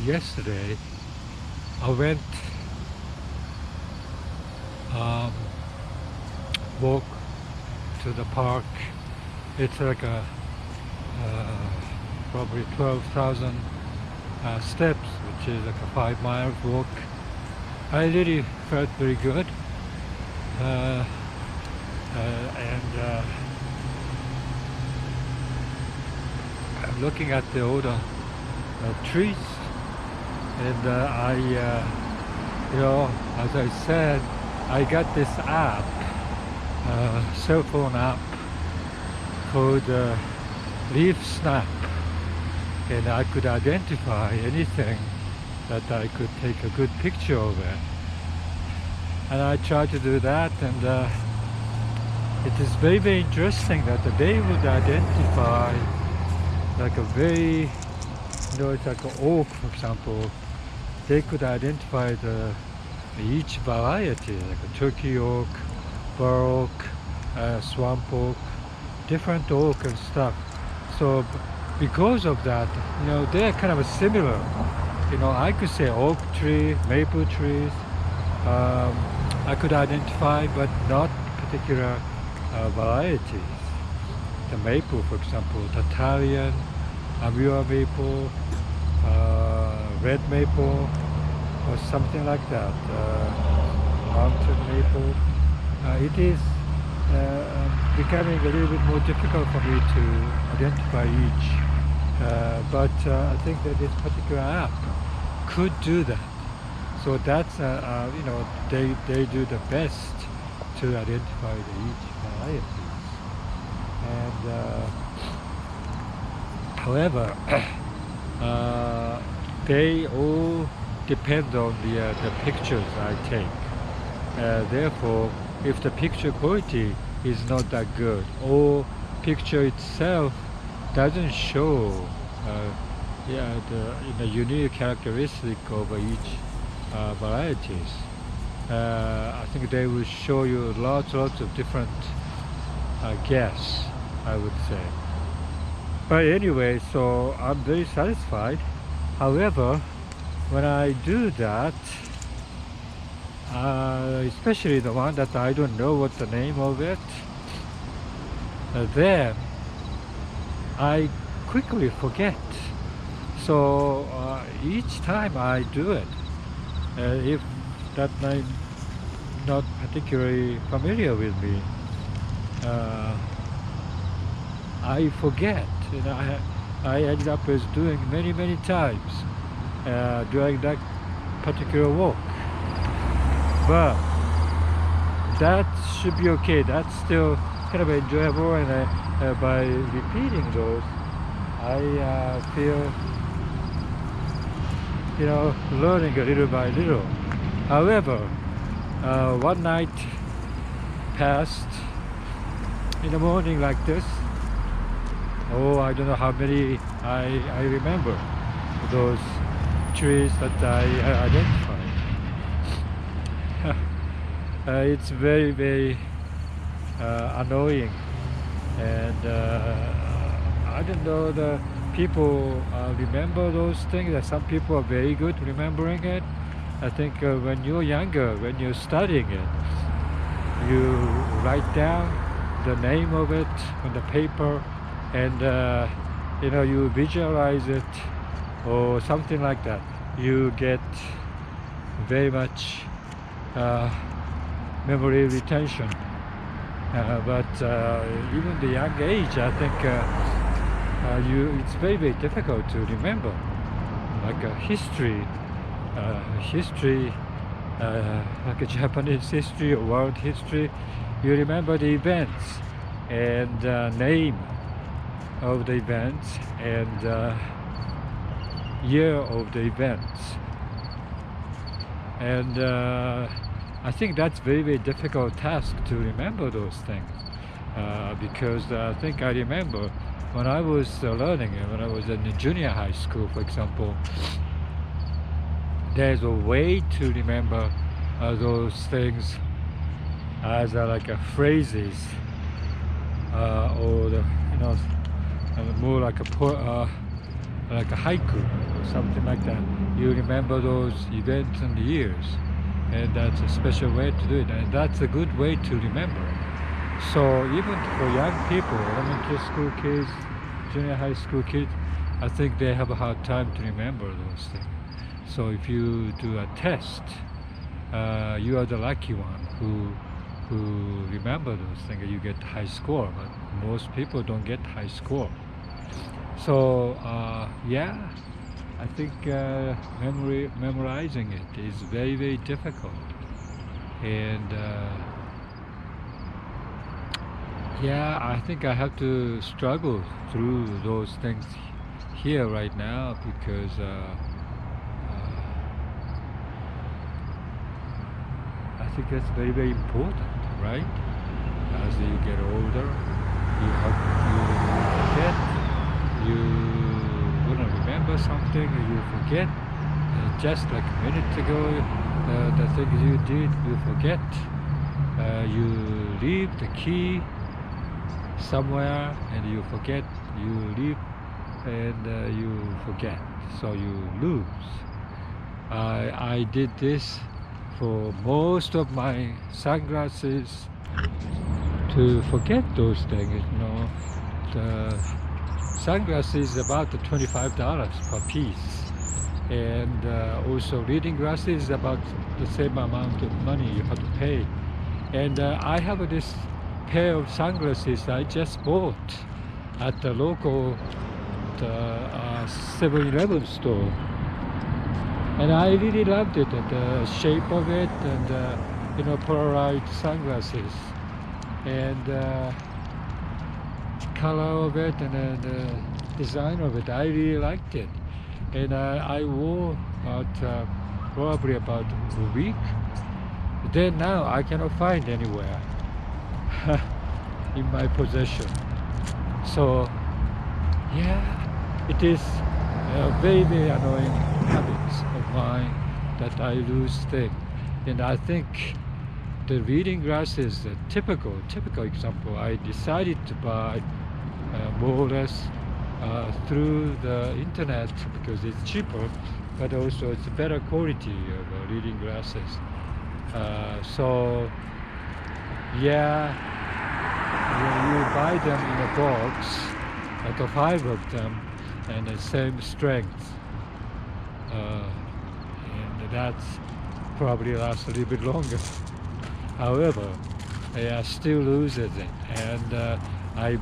yesterday I went um, walk to the park. It's like a probably 12,000 steps, which is like a 5 mile walk. I really felt very good, and I'm looking at the older trees, and as I said, I got this app, cell phone app called Leaf Snap, and I could identify anything that I could take a good picture of it. And I tried to do that, and it is very, very interesting that they would identify like a very, it's like an oak, for example. They could identify each variety, like a turkey oak, bur oak, swamp oak, different oak and stuff. So because of that, they're kind of similar. I could say oak tree, maple trees, I could identify, but not particular varieties. The maple, for example, Tatarian, Amur maple, red maple, or something like that, mountain maple. It is becoming a little bit more difficult for me to identify each, but I think that this particular app could do that. So that's, they do the best to identify each varieties. And however, they all depend on the pictures I take. Therefore, if the picture quality is not that good, or picture itself doesn't show the unique characteristic of each varieties, I think they will show you lots of different guess, I would say. But anyway, so I'm very satisfied. However, when I do that, especially the one that I don't know what the name of it, then I quickly forget. So each time I do it, if that name not particularly familiar with me, I forget. I ended up as doing many times during that particular walk. But that should be okay. That's still kind of enjoyable, and by repeating those, I feel, learning a little by little. However, one night passed in the morning like this. I don't know how many I remember those trees that I identified. It's very annoying, and I don't know, the people remember those things. Some people are very good remembering it. I think when you're younger, when you're studying it, you write down the name of it on the paper, and you visualize it or something like that. You get very much memory retention, but even the young age, I think it's very difficult to remember, like a history, like a Japanese history or world history. You remember the events and name of the events and year of the events, and I think that's very difficult task to remember those things, because I think I remember when I was learning, when I was in the junior high school, for example, there's a way to remember those things as like phrases, or more like like a haiku or something like that. You remember those events and years, and that's a special way to do it, and that's a good way to remember. So even for young people, elementary school kids, junior high school kids, I think they have a hard time to remember those things. So if you do a test, you are the lucky one who remember those things. You get high score, but most people don't get high score. So yeah, I think memorizing it is very, very difficult, and yeah, I think I have to struggle through those things here right now because I think that's very, very important, right? As you get older, you forget, you want to remember something, you forget. Just like a minute ago, the things you did, you forget. You leave the key somewhere and you forget, you leave and you forget, so you lose. I did this for most of my sunglasses to forget those things. The sunglasses is about $25 per piece, and also reading glasses is about the same amount of money you have to pay. And I have this pair of sunglasses I just bought at the local 7-Eleven store, and I really loved it, and the shape of it, and polarized sunglasses, and color of it, and the design of it. I really liked it, and I wore probably about a week. Then now I cannot find anywhere in my possession. So yeah, it is a very, very annoying habits of mine that I lose things. And I think the reading glasses is a typical example. I decided to buy more or less through the internet because it's cheaper, but also it's a better quality of reading glasses. So yeah, when you buy them in a box, like 5 of them, and the same strength, and that's probably lasts a little bit longer. However, I still loses it, and I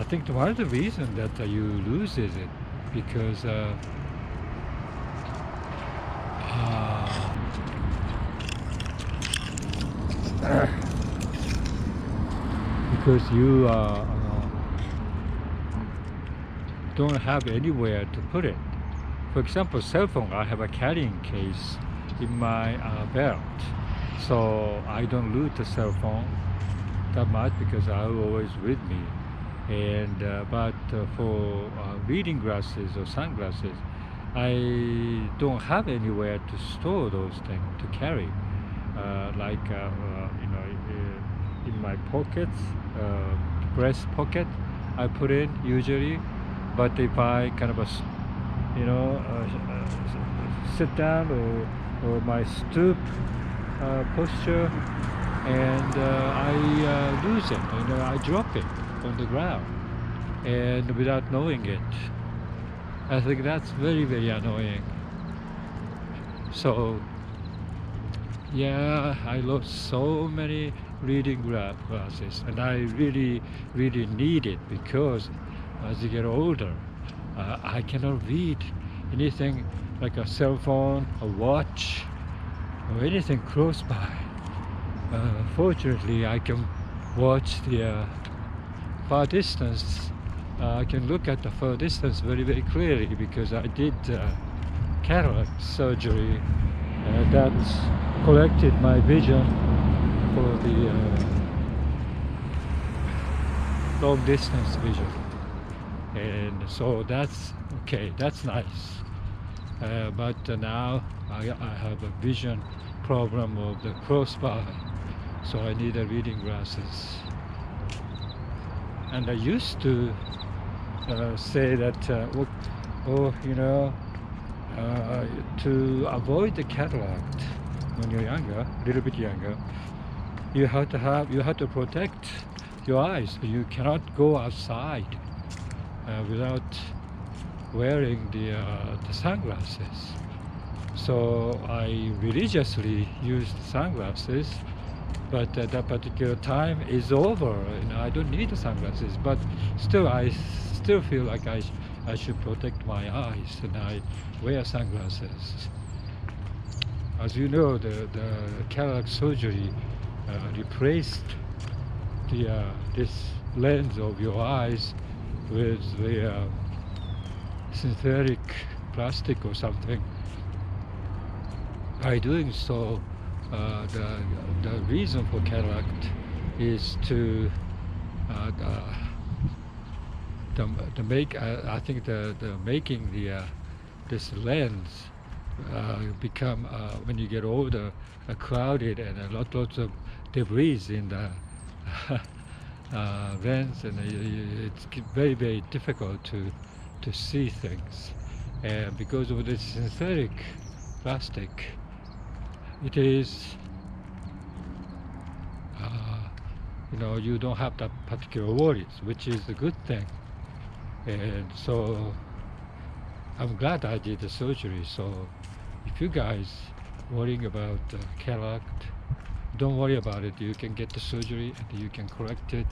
think one of the reasons that you loses it because because you don't have anywhere to put it. For example, cell phone, I have a carrying case in my belt, so I don't lose the cell phone that much because I'm always with me. And but for reading glasses or sunglasses, I don't have anywhere to store those things to carry, in my pockets, breast pocket. I put in usually, but if I kind of sit down or my stoop posture, and I lose it, I drop it on the ground, and without knowing it. I think that's very, very annoying. So yeah, I lost so many reading glasses, and I really, really need it because as you get older, I cannot read anything like a cell phone, a watch, or anything close by. Fortunately, I can watch the far distance. I can look at the far distance very, very clearly because I did cataract surgery that corrected my vision for the long distance vision, and so that's okay, that's nice. But now I have a vision problem of the crossbar, so I need a reading glasses. And I used to say that or to avoid the cataract when you're younger, a little bit younger, you have to protect your eyes. You cannot go outside without wearing the sunglasses. So I religiously used sunglasses, but at that particular time is over, and I don't need the sunglasses. But still, I still feel like I should protect my eyes, and I wear sunglasses. As you know, the cataract surgery replaced this lens of your eyes with the synthetic plastic or something. By doing so, the reason for cataract is to the make I think the making this lens become when you get older clouded, and lots of debris in the lens, and it's very difficult to see things. And because of this synthetic plastic, it is you don't have that particular worries, which is a good thing. And so I'm glad I did the surgery. So if you guys worrying about cataract, don't worry about it. You can get the surgery and you can correct it.